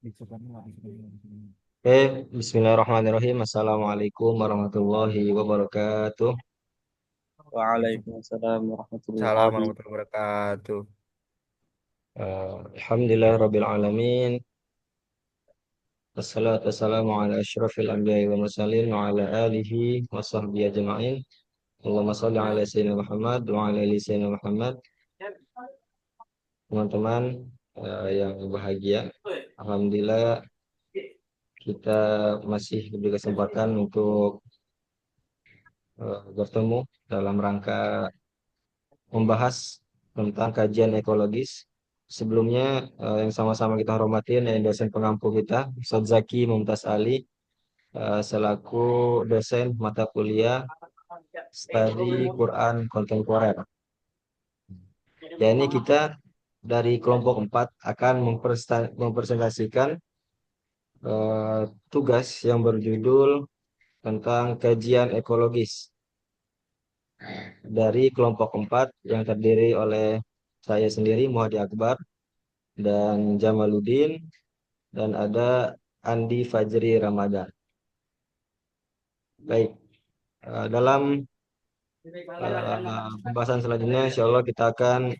Bismillahirrahmanirrahim. Assalamualaikum warahmatullahi wabarakatuh. Waalaikumsalam Salam warahmatullahi. warahmatullahi wabarakatuh. Alhamdulillah Rabbil Alamin. Wassalatu wassalamu ala asyrafil anbiya'i wa mursalin wa ala alihi wa sahbihi ajma'in. Allahumma salli ala Sayyidina Muhammad wa ala ali Sayyidina Muhammad. Teman-teman yang bahagia, Alhamdulillah kita masih diberi kesempatan untuk bertemu dalam rangka membahas tentang kajian ekologis. Sebelumnya yang sama-sama kita hormatin dosen pengampu kita, Ustadz Zaki Mumtaz Ali, selaku dosen mata kuliah Studi Quran Kontemporer. Ya, ini kita dari kelompok 4 akan mempresentasikan eh, tugas yang berjudul tentang kajian ekologis dari kelompok 4 yang terdiri oleh saya sendiri Muhadi Akbar dan Jamaluddin dan ada Andi Fajri Ramadan. Baik, dalam pembahasan selanjutnya insya Allah kita akan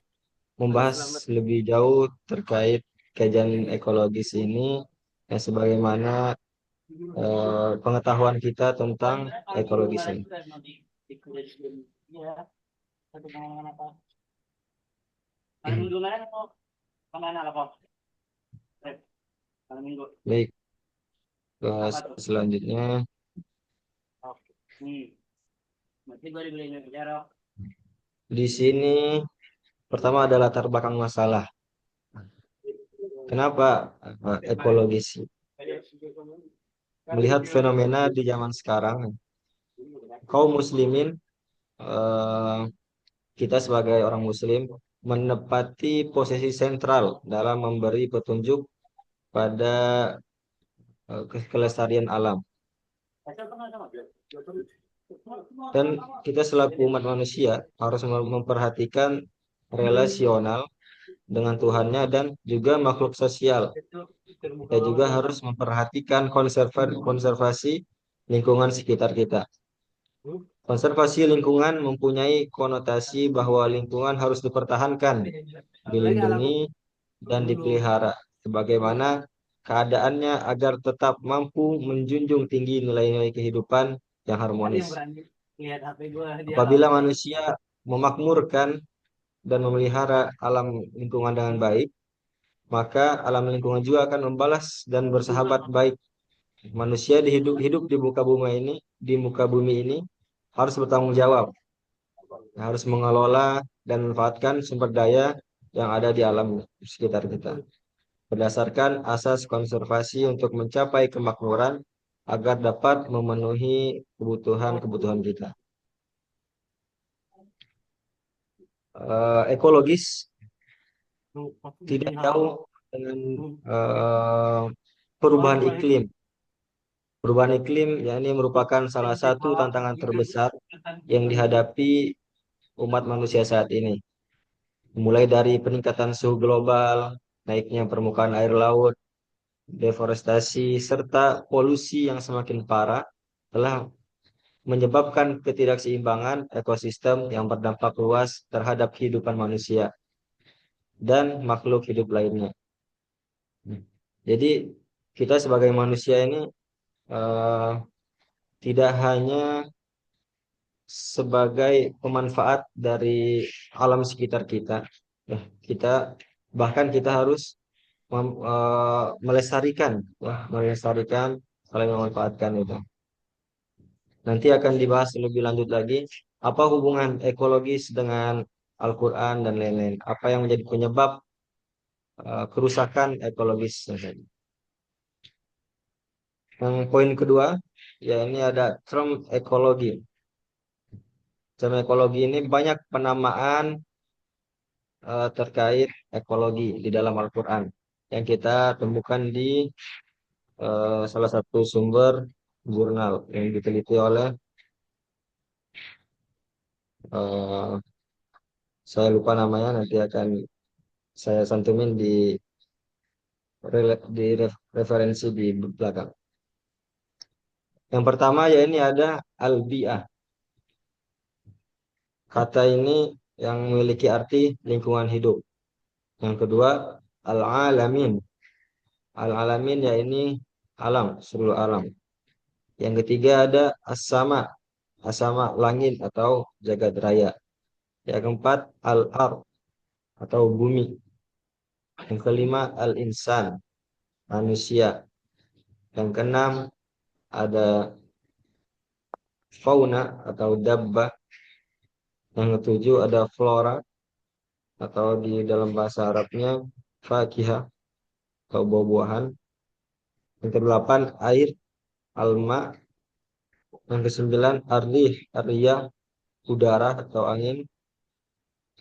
membahas lebih jauh terkait kajian ekologis ini yang sebagaimana pengetahuan kita tentang ekologis ini. Baik, selanjutnya di sini pertama adalah latar belakang masalah. Kenapa ekologis? Melihat fenomena di zaman sekarang, kaum muslimin, eh, kita sebagai orang muslim menepati posisi sentral dalam memberi petunjuk pada kelestarian alam. Dan kita selaku umat manusia harus memperhatikan relasional dengan Tuhannya dan juga makhluk sosial. Kita juga harus memperhatikan konservasi lingkungan sekitar kita. Konservasi lingkungan mempunyai konotasi bahwa lingkungan harus dipertahankan, dilindungi, dan dipelihara sebagaimana keadaannya agar tetap mampu menjunjung tinggi nilai-nilai kehidupan yang harmonis. Apabila manusia memakmurkan dan memelihara alam lingkungan dengan baik, maka alam lingkungan juga akan membalas dan bersahabat baik. Manusia hidup di muka bumi ini harus bertanggung jawab, harus mengelola dan memanfaatkan sumber daya yang ada di alam sekitar kita berdasarkan asas konservasi untuk mencapai kemakmuran agar dapat memenuhi kebutuhan-kebutuhan kita. Ekologis tidak jauh dengan eh, perubahan iklim. Perubahan iklim ya ini merupakan salah satu tantangan terbesar yang dihadapi umat manusia saat ini. Mulai dari peningkatan suhu global, naiknya permukaan air laut, deforestasi, serta polusi yang semakin parah telah menyebabkan ketidakseimbangan ekosistem yang berdampak luas terhadap kehidupan manusia dan makhluk hidup lainnya. Jadi kita sebagai manusia ini eh, tidak hanya sebagai pemanfaat dari alam sekitar kita, ya, kita bahkan kita harus melestarikan, ya, melestarikan, saling memanfaatkan itu. Nanti akan dibahas lebih lanjut lagi apa hubungan ekologis dengan Al-Quran dan lain-lain. Apa yang menjadi penyebab kerusakan ekologis. Yang poin kedua, ya ini ada term ekologi. Term ekologi ini banyak penamaan terkait ekologi di dalam Al-Quran yang kita temukan di salah satu sumber jurnal yang diteliti oleh eh, saya lupa namanya, nanti akan saya santumin di referensi di belakang. Yang pertama ya ini ada al-bi'ah. Kata ini yang memiliki arti lingkungan hidup. Yang kedua al-alamin. Al-alamin ya ini alam, seluruh alam. Yang ketiga ada as-sama. As-sama langit atau jagat raya. Yang keempat al-ard atau bumi. Yang kelima al-insan, manusia. Yang keenam ada fauna atau dabbah. Yang ketujuh ada flora atau di dalam bahasa Arabnya fakihah atau buah-buahan. Yang kedelapan air, alma. Yang kesembilan ardih, arya, udara atau angin.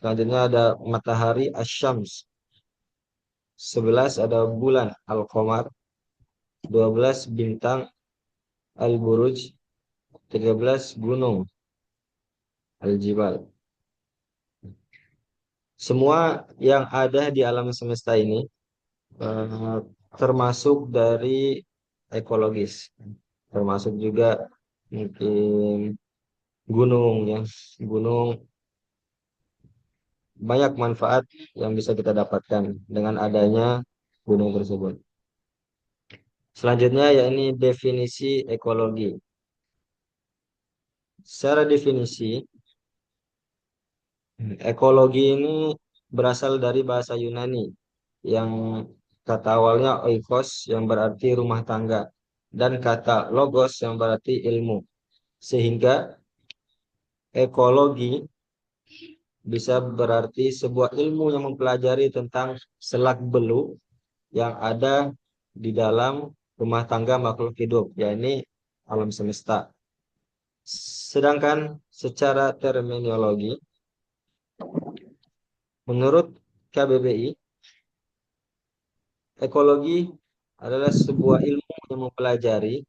Selanjutnya ada matahari, asyams. 11 ada bulan, al-qamar. 12 bintang, al-buruj. 13 gunung, al-jibal. Semua yang ada di alam semesta ini eh, termasuk dari ekologis, termasuk juga mungkin gunung ya. Gunung banyak manfaat yang bisa kita dapatkan dengan adanya gunung tersebut. Selanjutnya ya ini definisi ekologi. Secara definisi, ekologi ini berasal dari bahasa Yunani yang kata awalnya oikos yang berarti rumah tangga dan kata logos yang berarti ilmu. Sehingga ekologi bisa berarti sebuah ilmu yang mempelajari tentang selak-beluk yang ada di dalam rumah tangga makhluk hidup, yakni alam semesta. Sedangkan secara terminologi, menurut KBBI, ekologi adalah sebuah ilmu yang mempelajari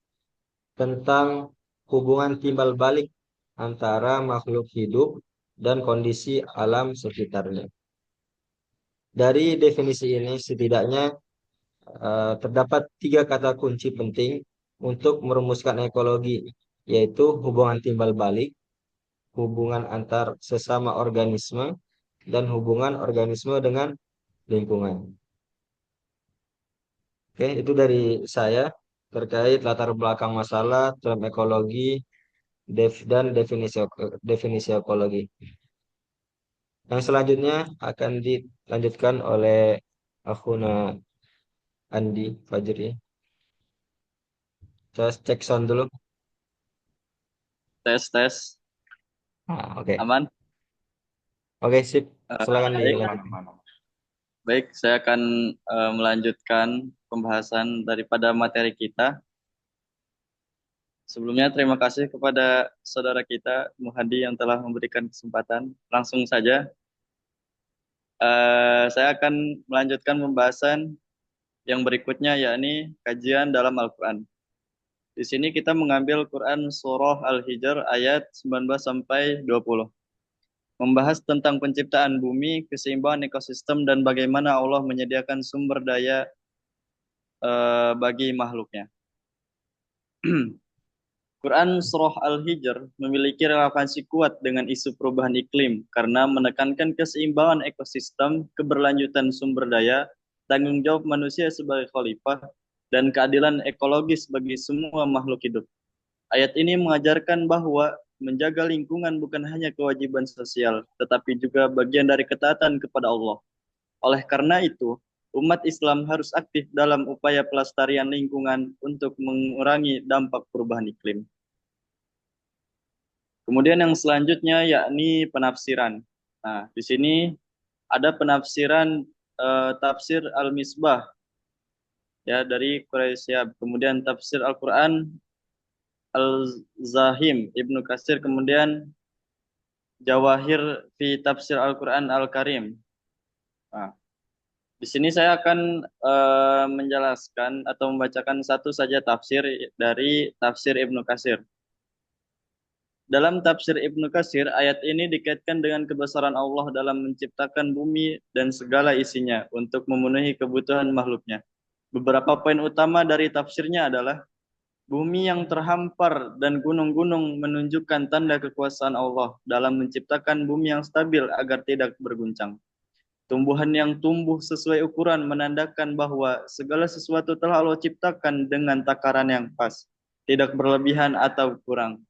tentang hubungan timbal balik antara makhluk hidup dan kondisi alam sekitarnya. Dari definisi ini setidaknya terdapat tiga kata kunci penting untuk merumuskan ekologi, yaitu hubungan timbal balik, hubungan antar sesama organisme, dan hubungan organisme dengan lingkungan. Oke, itu dari saya terkait latar belakang masalah term ekologi dan definisi ekologi. Yang selanjutnya akan dilanjutkan oleh Akhuna Andi Fajri. Saya cek sound dulu. Tes, tes. Oke. Aman? Oke, sip. Silakan Baik, dilanjutkan. baik, saya akan melanjutkan pembahasan daripada materi kita. Sebelumnya terima kasih kepada saudara kita Muhadi yang telah memberikan kesempatan. Langsung saja, saya akan melanjutkan pembahasan yang berikutnya, yakni kajian dalam Al-Quran. Di sini kita mengambil Quran Surah Al-Hijr ayat 19 sampai 20. Membahas tentang penciptaan bumi, keseimbangan ekosistem, dan bagaimana Allah menyediakan sumber daya bagi makhluknya. Quran Surah Al-Hijr memiliki relevansi kuat dengan isu perubahan iklim karena menekankan keseimbangan ekosistem, keberlanjutan sumber daya, tanggung jawab manusia sebagai khalifah, dan keadilan ekologis bagi semua makhluk hidup. Ayat ini mengajarkan bahwa menjaga lingkungan bukan hanya kewajiban sosial, tetapi juga bagian dari ketaatan kepada Allah. Oleh karena itu, umat Islam harus aktif dalam upaya pelestarian lingkungan untuk mengurangi dampak perubahan iklim. Kemudian yang selanjutnya yakni penafsiran. Nah, di sini ada penafsiran tafsir Al-Misbah ya dari Quraisyab. Kemudian tafsir Al-Qur'an Al-Zahim Ibnu Katsir, kemudian Jawahir fi Tafsir Al-Qur'an Al-Karim. Nah, di sini saya akan menjelaskan atau membacakan satu saja tafsir dari tafsir Ibnu Katsir. Dalam tafsir Ibnu Katsir, ayat ini dikaitkan dengan kebesaran Allah dalam menciptakan bumi dan segala isinya untuk memenuhi kebutuhan makhluknya. Beberapa poin utama dari tafsirnya adalah bumi yang terhampar dan gunung-gunung menunjukkan tanda kekuasaan Allah dalam menciptakan bumi yang stabil agar tidak berguncang. Tumbuhan yang tumbuh sesuai ukuran menandakan bahwa segala sesuatu telah Allah ciptakan dengan takaran yang pas, tidak berlebihan atau kurang.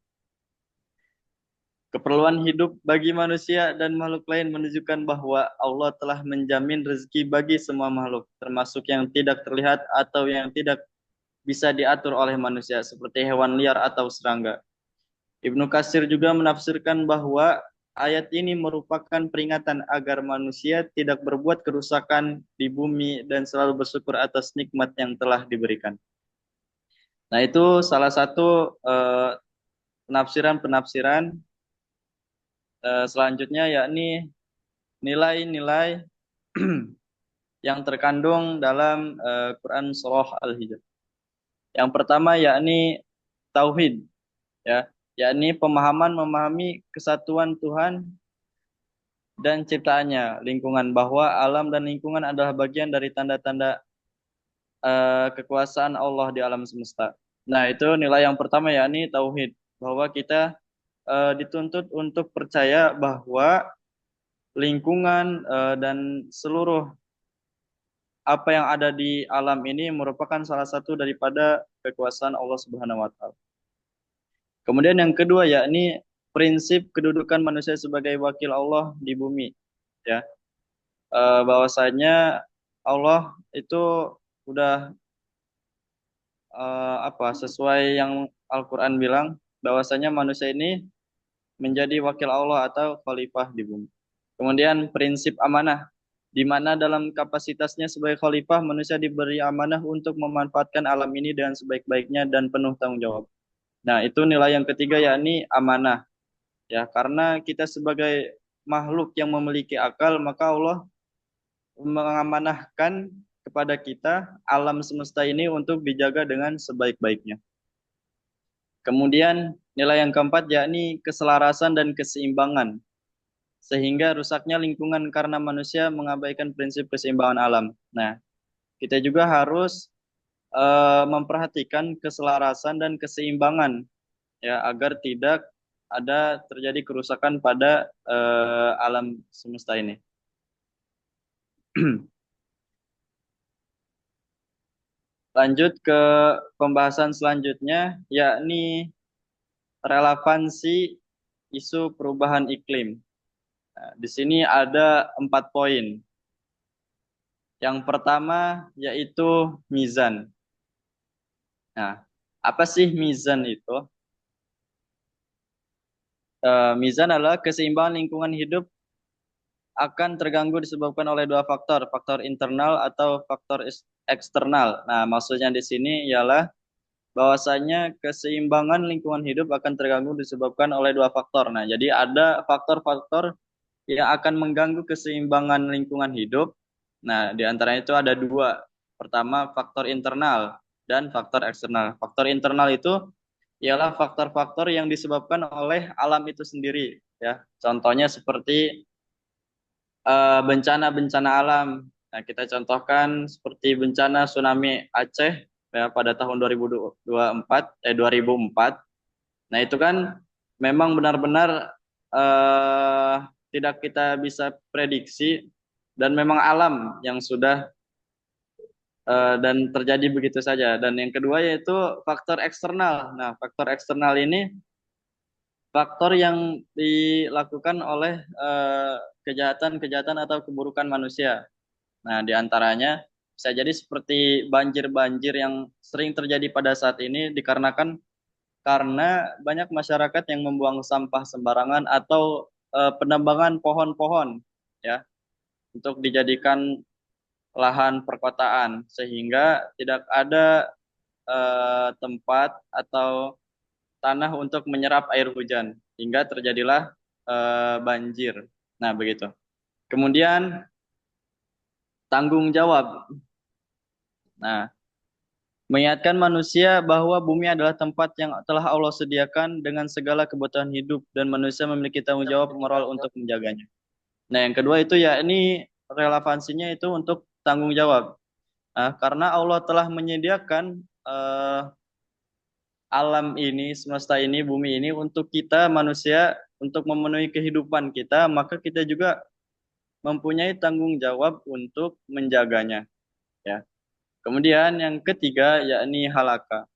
Keperluan hidup bagi manusia dan makhluk lain menunjukkan bahwa Allah telah menjamin rezeki bagi semua makhluk, termasuk yang tidak terlihat atau yang tidak bisa diatur oleh manusia, seperti hewan liar atau serangga. Ibnu Katsir juga menafsirkan bahwa ayat ini merupakan peringatan agar manusia tidak berbuat kerusakan di bumi dan selalu bersyukur atas nikmat yang telah diberikan. Nah, itu salah satu penafsiran-penafsiran. Selanjutnya yakni nilai-nilai yang terkandung dalam Quran Surah Al-Hijr. Yang pertama yakni tauhid, ya, yakni memahami kesatuan Tuhan dan ciptaannya, lingkungan, bahwa alam dan lingkungan adalah bagian dari tanda-tanda kekuasaan Allah di alam semesta. Nah, itu nilai yang pertama yakni tauhid, bahwa kita dituntut untuk percaya bahwa lingkungan dan seluruh apa yang ada di alam ini merupakan salah satu daripada kekuasaan Allah Subhanahu wa taala. Kemudian yang kedua yakni prinsip kedudukan manusia sebagai wakil Allah di bumi, ya. Bahwasanya Allah itu udah sesuai yang Al-Qur'an bilang bahwasanya manusia ini menjadi wakil Allah atau khalifah di bumi. Kemudian prinsip amanah, di mana dalam kapasitasnya sebagai khalifah manusia diberi amanah untuk memanfaatkan alam ini dengan sebaik-baiknya dan penuh tanggung jawab. Nah, itu nilai yang ketiga yakni amanah. Ya, karena kita sebagai makhluk yang memiliki akal, maka Allah mengamanahkan kepada kita alam semesta ini untuk dijaga dengan sebaik-baiknya. Kemudian nilai yang keempat yakni keselarasan dan keseimbangan, sehingga rusaknya lingkungan karena manusia mengabaikan prinsip keseimbangan alam. Nah, kita juga harus memperhatikan keselarasan dan keseimbangan, ya, agar tidak ada terjadi kerusakan pada alam semesta ini. Lanjut ke pembahasan selanjutnya, yakni relevansi isu perubahan iklim. Nah, di sini ada 4 poin. Yang pertama yaitu mizan. Nah, apa sih mizan itu? Mizan adalah keseimbangan lingkungan hidup akan terganggu disebabkan oleh 2 faktor, faktor internal atau faktor eksternal. Nah, maksudnya di sini ialah bahwasanya keseimbangan lingkungan hidup akan terganggu disebabkan oleh 2 faktor. Nah, jadi ada faktor-faktor yang akan mengganggu keseimbangan lingkungan hidup. Nah, di antaranya itu ada 2. Pertama, faktor internal dan faktor eksternal. Faktor internal itu ialah faktor-faktor yang disebabkan oleh alam itu sendiri, ya. Contohnya seperti bencana-bencana alam. Nah, kita contohkan seperti bencana tsunami Aceh, ya, pada tahun 2004. Nah, itu kan memang benar-benar tidak kita bisa prediksi, dan memang alam yang sudah dan terjadi begitu saja. Dan yang kedua yaitu faktor eksternal. Nah, faktor eksternal ini faktor yang dilakukan oleh kejahatan-kejahatan atau keburukan manusia. Nah, di antaranya bisa jadi seperti banjir-banjir yang sering terjadi pada saat ini dikarenakan karena banyak masyarakat yang membuang sampah sembarangan atau penebangan pohon-pohon, ya, untuk dijadikan lahan perkotaan, sehingga tidak ada tempat atau tanah untuk menyerap air hujan, hingga terjadilah banjir. Nah, begitu. Kemudian tanggung jawab. Nah, mengingatkan manusia bahwa bumi adalah tempat yang telah Allah sediakan dengan segala kebutuhan hidup dan manusia memiliki tanggung jawab moral untuk menjaganya. Nah, yang kedua itu ya ini relevansinya itu untuk tanggung jawab. Karena Allah telah menyediakan alam ini, semesta ini, bumi ini untuk kita manusia, untuk memenuhi kehidupan kita, maka kita juga mempunyai tanggung jawab untuk menjaganya, ya. Kemudian yang ketiga yakni halaka.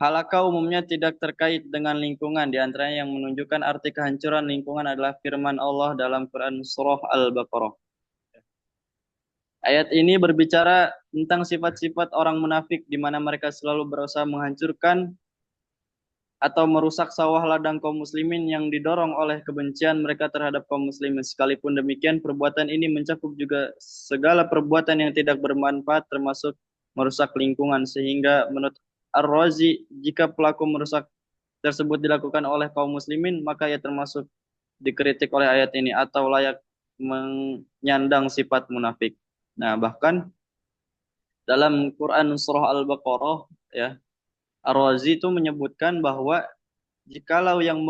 Halaka umumnya tidak terkait dengan lingkungan. Di antaranya yang menunjukkan arti kehancuran lingkungan adalah firman Allah dalam Quran Surah Al-Baqarah. Ayat ini berbicara tentang sifat-sifat orang munafik di mana mereka selalu berusaha menghancurkan atau merusak sawah ladang kaum muslimin yang didorong oleh kebencian mereka terhadap kaum muslimin. Sekalipun demikian, perbuatan ini mencakup juga segala perbuatan yang tidak bermanfaat termasuk merusak lingkungan. Sehingga menurut Ar-Razi, jika pelaku merusak tersebut dilakukan oleh kaum muslimin, maka ia termasuk dikritik oleh ayat ini atau layak menyandang sifat munafik. Nah, bahkan dalam Quran Surah Al-Baqarah, ya, Ar-Razi itu menyebutkan bahwa jikalau yang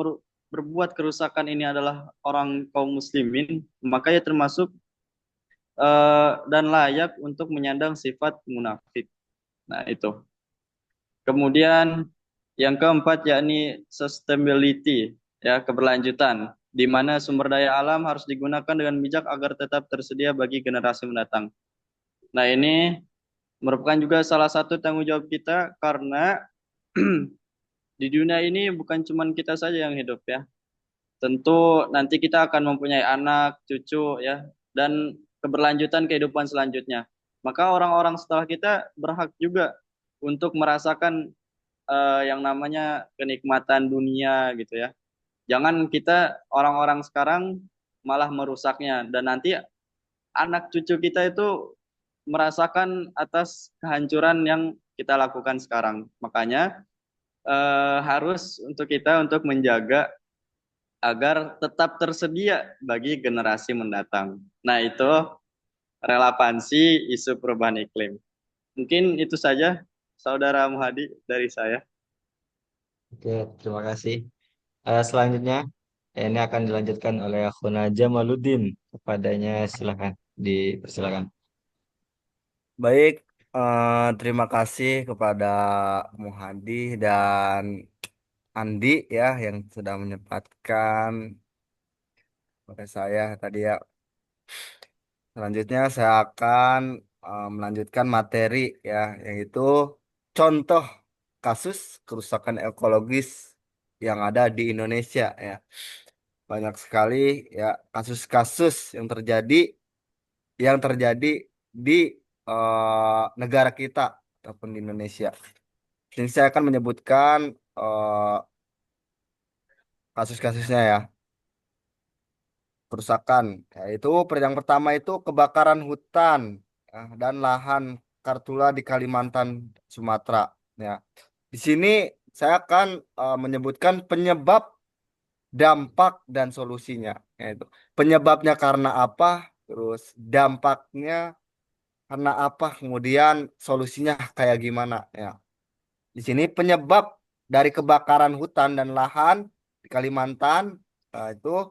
berbuat kerusakan ini adalah orang kaum muslimin, maka ia termasuk dan layak untuk menyandang sifat munafik. Nah, itu. Kemudian yang keempat yakni sustainability, ya, keberlanjutan, di mana sumber daya alam harus digunakan dengan bijak agar tetap tersedia bagi generasi mendatang. Nah, ini merupakan juga salah satu tanggung jawab kita karena di dunia ini bukan cuma kita saja yang hidup, ya. Tentu nanti kita akan mempunyai anak, cucu, ya, dan keberlanjutan kehidupan selanjutnya. Maka orang-orang setelah kita berhak juga untuk merasakan yang namanya kenikmatan dunia gitu, ya. Jangan kita orang-orang sekarang malah merusaknya dan nanti anak cucu kita itu merasakan atas kehancuran yang kita lakukan sekarang. Makanya harus untuk kita untuk menjaga agar tetap tersedia bagi generasi mendatang. Nah, itu relevansi isu perubahan iklim. Mungkin itu saja, Saudara Muhadi, dari saya. Oke, terima kasih. Selanjutnya, ini akan dilanjutkan oleh Akhuna Jamaluddin. Kepadanya silakan, dipersilakan. Baik, terima kasih kepada Muhadi dan Andi ya yang sudah menyempatkan pada saya tadi ya. Selanjutnya saya akan melanjutkan materi ya, yaitu contoh kasus kerusakan ekologis yang ada di Indonesia ya. Banyak sekali ya kasus-kasus yang terjadi di negara kita ataupun di Indonesia. Jadi saya akan menyebutkan eh, kasus-kasusnya ya, kerusakan. Yaitu yang pertama itu kebakaran hutan dan lahan Kartula di Kalimantan, Sumatera. Ya, di sini saya akan menyebutkan penyebab, dampak dan solusinya. Yaitu penyebabnya karena apa, terus dampaknya karena apa, kemudian solusinya kayak gimana. Ya, di sini penyebab dari kebakaran hutan dan lahan di Kalimantan, itu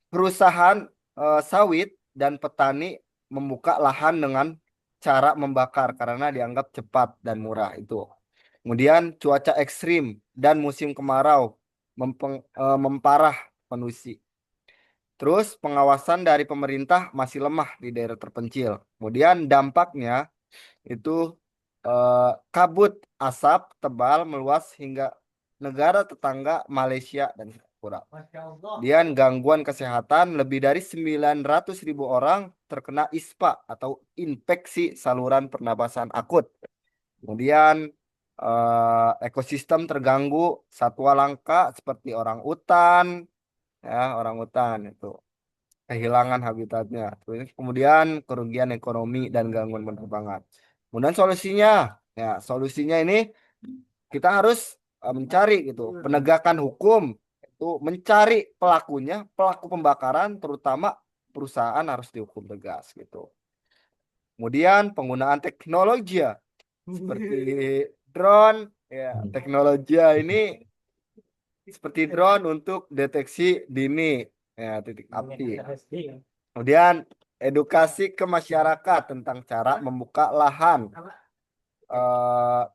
perusahaan sawit dan petani membuka lahan dengan cara membakar karena dianggap cepat dan murah itu. Kemudian cuaca ekstrim dan musim kemarau memparah polusi. Terus pengawasan dari pemerintah masih lemah di daerah terpencil. Kemudian dampaknya itu kabut asap tebal meluas hingga negara tetangga Malaysia dan Singapura. Kemudian gangguan kesehatan, lebih dari 900.000 orang terkena ISPA atau infeksi saluran pernapasan akut. Kemudian ekosistem terganggu, satwa langka seperti orang utan, ya orang utan itu kehilangan habitatnya. Kemudian kerugian ekonomi dan gangguan penerbangan. Kemudian solusinya, ya solusinya ini kita harus mencari gitu penegakan hukum, itu mencari pelakunya, pelaku pembakaran terutama perusahaan harus dihukum tegas gitu. Kemudian penggunaan teknologi ya, seperti drone, ya Hmm. teknologi ini seperti drone untuk deteksi dini ya titik api. Kemudian edukasi ke masyarakat tentang cara membuka lahan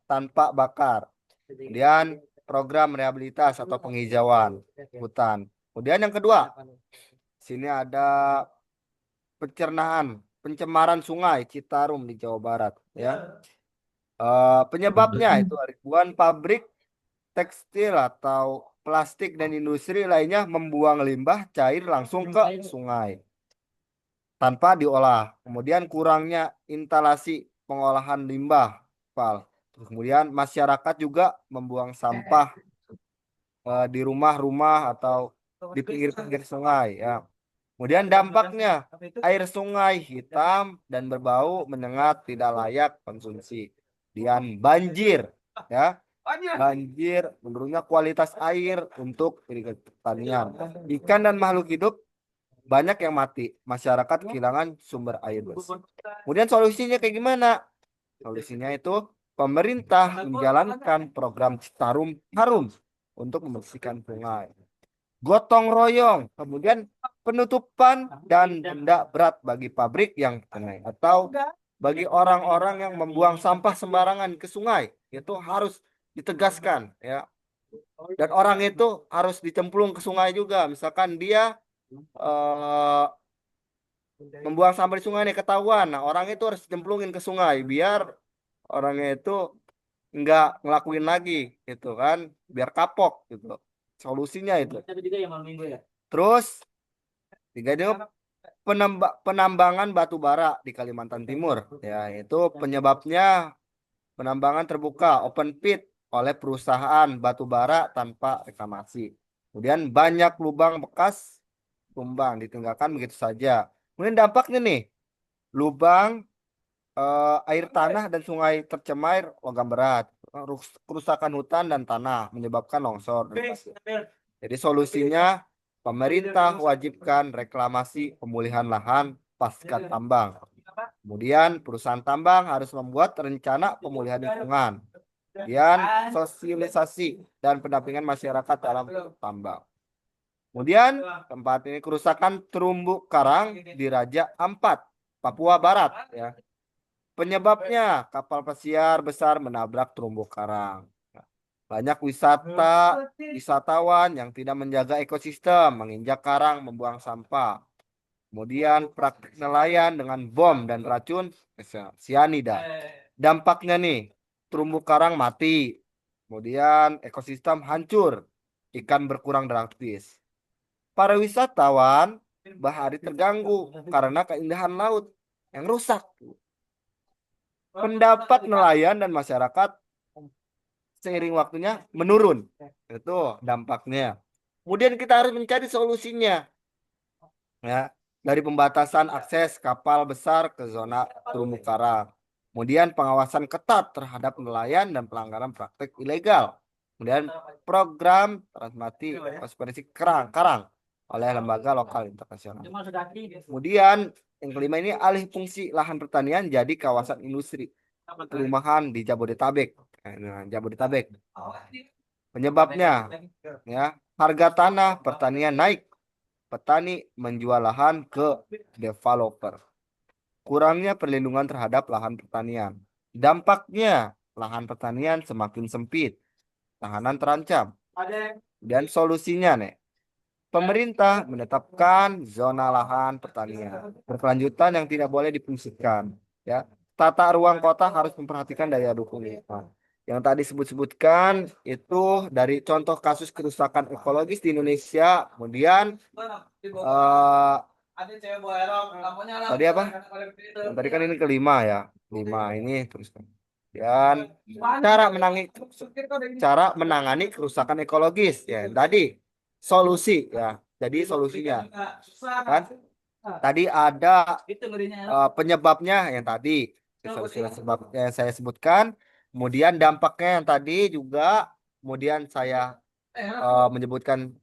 tanpa bakar. Kemudian program rehabilitas atau penghijauan hutan. Kemudian yang kedua, sini ada pencemaran sungai Citarum di Jawa Barat, ya. Penyebabnya itu ribuan pabrik tekstil atau plastik dan industri lainnya membuang limbah cair langsung ke sungai tanpa diolah. Kemudian kurangnya instalasi pengolahan limbah, Pal. Terus kemudian masyarakat juga membuang sampah di rumah-rumah atau di pinggir-pinggir sungai, ya. Kemudian dampaknya air sungai hitam dan berbau menyengat, tidak layak konsumsi. Kemudian banjir, ya. Banjir menurunnya kualitas air untuk irigasi pertanian. Ikan dan makhluk hidup banyak yang mati. Masyarakat kehilangan sumber air bersih. Kemudian solusinya kayak gimana? Solusinya itu pemerintah menjalankan program Citarum Harum untuk membersihkan sungai. Gotong royong, kemudian penutupan dan denda berat bagi pabrik yang kena atau bagi orang-orang yang membuang sampah sembarangan ke sungai, itu harus ditegaskan, ya. Dan orang itu harus dicemplung ke sungai juga. Misalkan dia eh, membuang sampah di sungai nih ketahuan, nah orang itu harus dicemplungin ke sungai biar orangnya itu nggak ngelakuin lagi, gitu kan, biar kapok gitu. Solusinya itu. Terus tiga itu penambangan batu bara di Kalimantan Timur, ya itu penyebabnya penambangan terbuka open pit oleh perusahaan batu bara tanpa reklamasi. Kemudian banyak lubang bekas tumbang ditinggalkan begitu saja. Kemudian dampaknya nih, lubang air tanah dan sungai tercemar logam berat, kerusakan hutan dan tanah menyebabkan longsor dan pasir. Jadi solusinya pemerintah wajibkan reklamasi pemulihan lahan pasca tambang. Kemudian perusahaan tambang harus membuat rencana pemulihan lingkungan. Kemudian sosialisasi dan pendampingan masyarakat dalam tambang. Kemudian tempat ini kerusakan terumbu karang di Raja Ampat, Papua Barat, ya. Penyebabnya kapal pesiar besar menabrak terumbu karang. Banyak wisatawan yang tidak menjaga ekosistem, menginjak karang, membuang sampah. Kemudian praktik nelayan dengan bom dan racun sianida. Dampaknya nih, terumbu karang mati. Kemudian ekosistem hancur, ikan berkurang drastis. Para wisatawan bahari terganggu karena keindahan laut yang rusak. Pendapat nelayan dan masyarakat seiring waktunya menurun. Itu dampaknya. Kemudian kita harus mencari solusinya, ya, dari pembatasan akses kapal besar ke zona terumbu karang. Kemudian pengawasan ketat terhadap nelayan dan pelanggaran praktik ilegal. Kemudian program transmati konservasi karang oleh lembaga lokal internasional. Kemudian yang kelima ini alih fungsi lahan pertanian jadi kawasan industri perumahan di Jabodetabek. Jabodetabek. Penyebabnya, ya, harga tanah pertanian naik. Petani menjual lahan ke developer. Kurangnya perlindungan terhadap lahan pertanian. Dampaknya lahan pertanian semakin sempit. Tahanan terancam. Dan solusinya nih, pemerintah menetapkan zona lahan pertanian berkelanjutan yang tidak boleh difungsikan, ya. Tata ruang kota harus memperhatikan daya dukung lingkungan. Yang tadi sebutkan itu dari contoh kasus kerusakan ekologis di Indonesia. Kemudian tadi apa? Yang tadi kan ini kelima, ya. Lima ini terus. Dan cara menangani kerusakan ekologis, ya. Tadi solusi, ya. Jadi solusinya kan tadi ada penyebabnya yang tadi yang saya sebutkan, kemudian dampaknya yang tadi juga, kemudian saya menyebutkan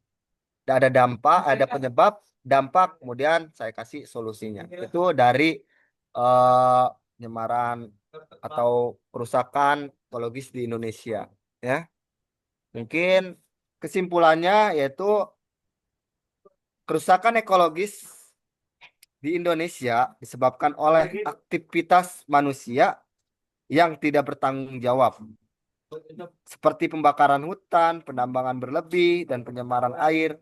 ada dampak, ada penyebab, dampak, kemudian saya kasih solusinya. Itu dari penyemaran atau kerusakan ekologis di Indonesia, ya. Mungkin kesimpulannya yaitu kerusakan ekologis di Indonesia disebabkan oleh aktivitas manusia yang tidak bertanggung jawab, seperti pembakaran hutan, penambangan berlebih, dan pencemaran air.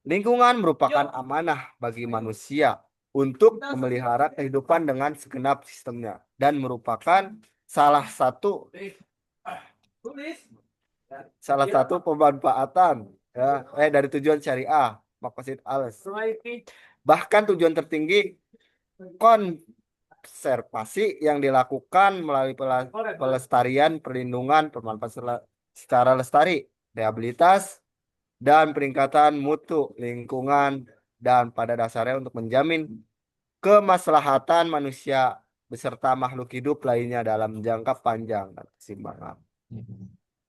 Lingkungan merupakan amanah bagi manusia untuk memelihara kehidupan dengan segenap sistemnya dan merupakan salah satu salah satu pemanfaatan dari tujuan syariah maqasid alas. Bahkan tujuan tertinggi konservasi yang dilakukan melalui pelestarian, perlindungan, pemanfaatan secara lestari, rehabilitas, dan peningkatan mutu lingkungan, dan pada dasarnya untuk menjamin kemaslahatan manusia beserta makhluk hidup lainnya dalam jangka panjang dan keseimbangan.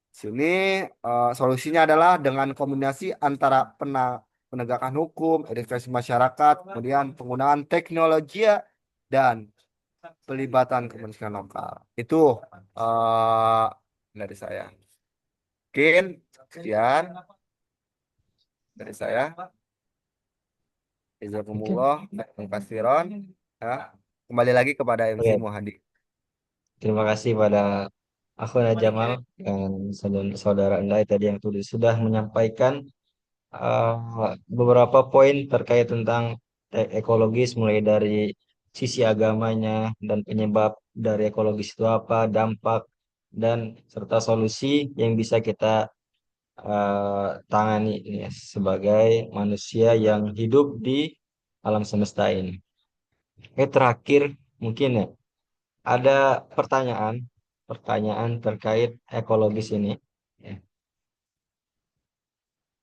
Sini solusinya adalah dengan kombinasi antara penegakan hukum, edukasi masyarakat, kemudian penggunaan teknologi dan pelibatan kemanusiaan lokal. Itu eh, dari saya. Mungkin sekian dari saya. Oke. Jazakumullah khairan. Ya. Kembali lagi kepada MC Oke. Muhadi. Terima kasih pada akhuna Jamal dan saudara Endai tadi yang sudah menyampaikan beberapa poin terkait tentang ekologis, mulai dari sisi agamanya dan penyebab dari ekologis itu apa, dampak, dan serta solusi yang bisa kita tangani ini ya, sebagai manusia yang hidup di alam semesta ini. Terakhir mungkin ya ada pertanyaan pertanyaan terkait ekologis ini. Ya.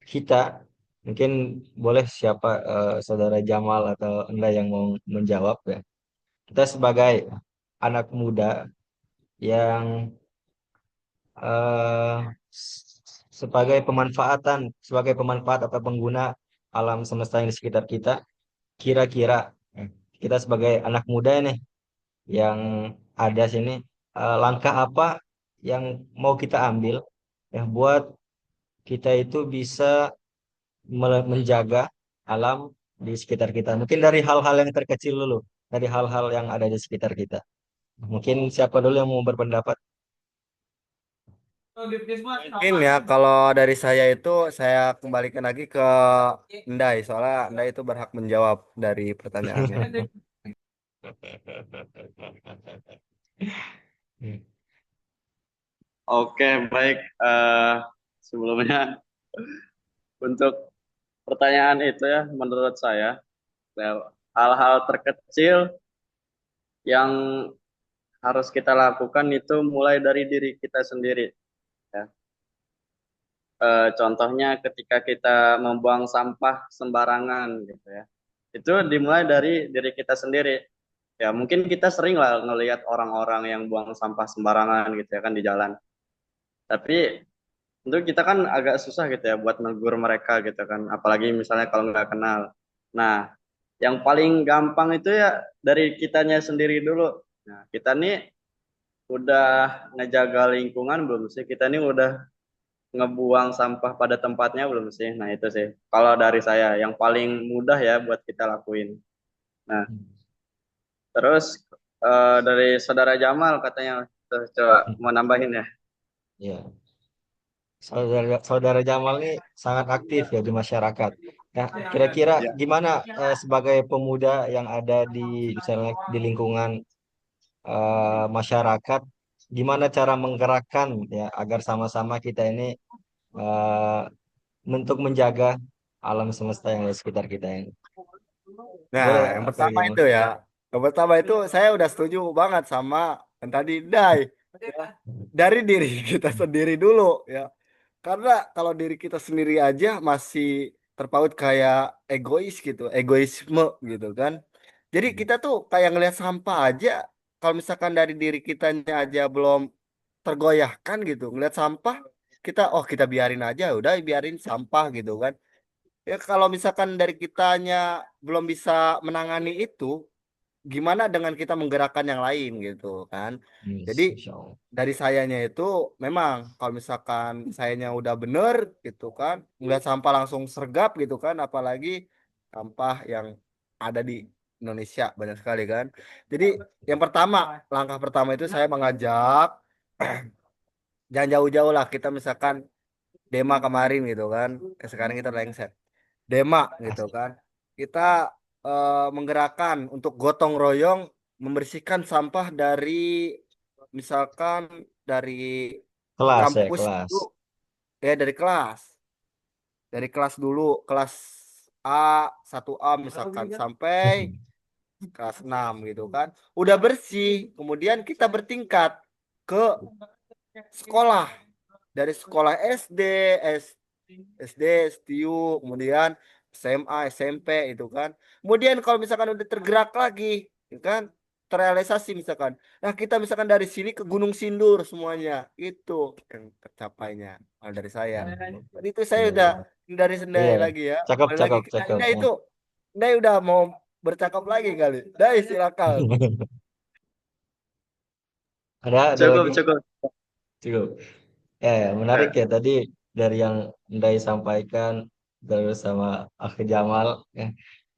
Kita mungkin boleh siapa saudara Jamal atau Anda yang mau menjawab ya. Kita sebagai anak muda yang eh, sebagai pemanfaat atau pengguna alam semesta yang di sekitar kita, kira-kira kita sebagai anak muda nih yang ada sini, langkah apa yang mau kita ambil ya buat kita itu bisa menjaga alam di sekitar kita. Mungkin dari hal-hal yang terkecil dulu, dari hal-hal yang ada di sekitar kita. Mungkin siapa dulu yang mau berpendapat? Mungkin ya kalau dari saya itu saya kembalikan lagi ke Ndai, soalnya Ndai itu berhak menjawab dari pertanyaannya. Oke, baik. Sebelumnya untuk pertanyaan itu ya, menurut saya hal-hal terkecil yang harus kita lakukan itu mulai dari diri kita sendiri. Ya. Contohnya ketika kita membuang sampah sembarangan gitu ya, itu dimulai dari diri kita sendiri. Ya mungkin kita sering lah ngelihat orang-orang yang buang sampah sembarangan gitu ya kan di jalan. Tapi itu kita kan agak susah gitu ya buat negur mereka gitu kan, apalagi misalnya kalau nggak kenal. Nah, yang paling gampang itu ya dari kitanya sendiri dulu. Nah, kita nih udah ngejaga lingkungan belum sih? Kita nih udah ngebuang sampah pada tempatnya belum sih? Nah, itu sih. Kalau dari saya yang paling mudah ya buat kita lakuin. Nah, terus dari saudara Jamal katanya tuh, coba mau nambahin ya. Ya, saudara Jamal ini sangat aktif ya di masyarakat. Nah, kira-kira Ya. gimana sebagai pemuda yang ada di misalnya di lingkungan masyarakat, gimana cara menggerakkan ya agar sama-sama kita ini eh, untuk menjaga alam semesta yang ada di sekitar kita ini. Nah, Boleh yang apa pertama Jamal? itu ya, yang pertama itu saya udah setuju banget sama yang tadi Ndai. Ya, dari diri kita sendiri dulu ya. Karena kalau diri kita sendiri aja masih terpaut kayak egois gitu, egoisme gitu kan. Jadi kita tuh kayak ngelihat sampah aja, kalau misalkan dari diri kitanya aja belum tergoyahkan gitu, ngelihat sampah, kita biarin aja, udah biarin sampah gitu kan. Ya kalau misalkan dari kitanya belum bisa menangani itu, gimana dengan kita menggerakkan yang lain gitu kan. Jadi Yes, Insya Allah. dari sayanya itu memang kalau misalkan sayanya udah bener gitu kan, ngeliat sampah langsung sergap gitu kan, apalagi sampah yang ada di Indonesia banyak sekali kan. Jadi yang pertama, langkah pertama itu saya mengajak jangan jauh-jauh lah, kita misalkan Dema kemarin gitu kan, sekarang kita lengser Dema gitu Asik. kan, kita menggerakkan untuk gotong royong membersihkan sampah dari misalkan dari Kelas ya, kampus kelas. itu, ya dari kelas dulu, kelas A, 1A misalkan sampai kelas 6 gitu kan. Udah bersih, kemudian kita bertingkat ke sekolah. Dari sekolah SD, SD, STU, kemudian SMA, SMP itu kan. Kemudian kalau misalkan udah tergerak lagi, itu kan terrealisasi misalkan. Nah, kita misalkan dari sini ke Gunung Sindur semuanya. Itu yang tercapainya. Kalau dari saya. Tadi itu saya Iya, udah iya. dari Sendai Iya, lagi ya. cakep, Kembali lagi cakep, ke cakep. Dai Ya. itu. Dai udah mau bercakap lagi kali. Dai silakan. Ada Cukup, lagi? cukup. Cukup. Menarik Ya. ya tadi dari yang Ndai sampaikan terus sama Akhi Jamal. Ya,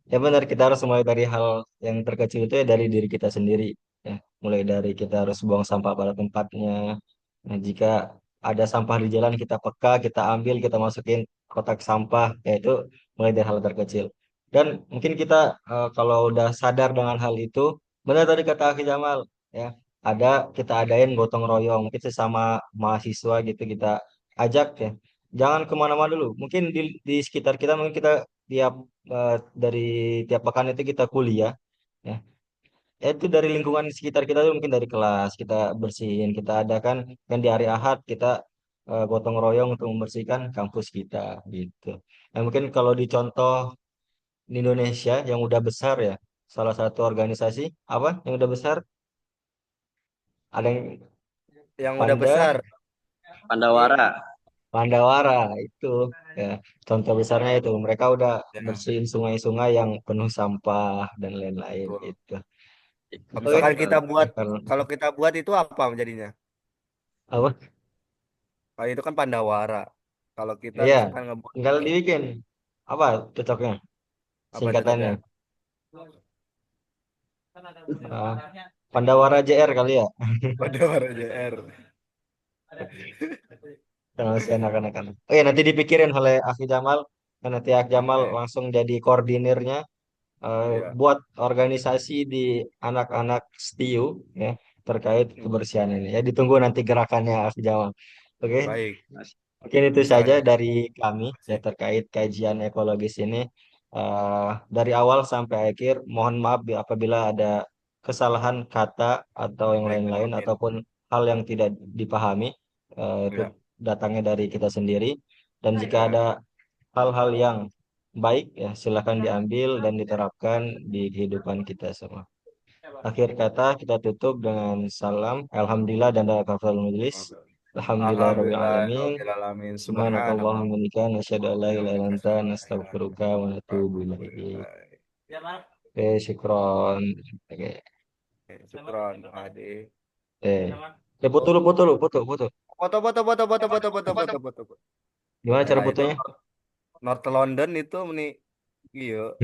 ya benar kita harus mulai dari hal yang terkecil itu ya dari diri kita sendiri. Ya, mulai dari kita harus buang sampah pada tempatnya. Nah, jika ada sampah di jalan kita peka, kita ambil, kita masukin kotak sampah, yaitu mulai dari hal terkecil. Dan mungkin kita kalau udah sadar dengan hal itu, benar tadi kata Akhi Jamal, ya ada kita adain gotong royong, mungkin sesama mahasiswa gitu kita ajak ya. Jangan kemana-mana dulu. Mungkin di sekitar kita, mungkin kita tiap dari tiap pekan itu kita kuliah. Ya, ya itu dari lingkungan sekitar kita tuh mungkin dari kelas kita bersihin kita adakan kan di hari Ahad kita gotong royong untuk membersihkan kampus kita gitu. Nah mungkin kalau dicontoh di Indonesia yang udah besar ya salah satu organisasi apa yang udah besar ada yang Yang udah Panda besar. Pandawara. Pandawara itu ya contoh besarnya itu mereka udah Ya, bersihin sungai-sungai yang penuh sampah dan lain-lain betul. gitu. Kalau Oke, misalkan kita buat, kalau kalau kita buat itu apa jadinya? apa? Kalau itu kan Pandawara. Kalau kita Iya, misalkan ngebuat tinggal dibikin apa cocoknya apa singkatannya. cocoknya? Ah, Pandawara JR kali ya. Pandawara JR. Kalau masih anak-anak kan. Oh ya nanti dipikirin oleh Aki Jamal. Dan nanti Aki Jamal Oke, langsung jadi koordinirnya ya, buat organisasi di anak-anak STIU ya terkait hmm, kebersihan ini. Ya ditunggu nanti gerakannya Aki Jamal. Oke, baik. mungkin itu saja Misalnya, dari kami ya masih. terkait kajian ekologis ini. Dari awal sampai akhir, mohon maaf apabila ada kesalahan kata atau yang Baik, lain-lain amin. ataupun hal yang tidak dipahami itu Ya, datangnya dari kita sendiri. Dan jika ya, ada hal-hal yang baik ya silakan diambil dan diterapkan di kehidupan kita semua. Akhir kata kita tutup dengan salam, alhamdulillah dan doa kafaratul majelis. oke. Alhamdulillah rabbil Alhamdulillah, alamin. rabbil alamin. Subhanakallahumma Subhanallah. wa bihamdika asyhadu an la ilaha illa anta Alhamdulillah. nastaghfiruka wa natubu ilaik. Alhamdulillah. Syukron. Oke. Syukron, Ade. Eh, foto dulu, foto dulu, foto, foto. Foto, foto, foto, foto, foto, foto, foto, foto. Gimana cara Nah, itu fotonya? North London itu nih, iya.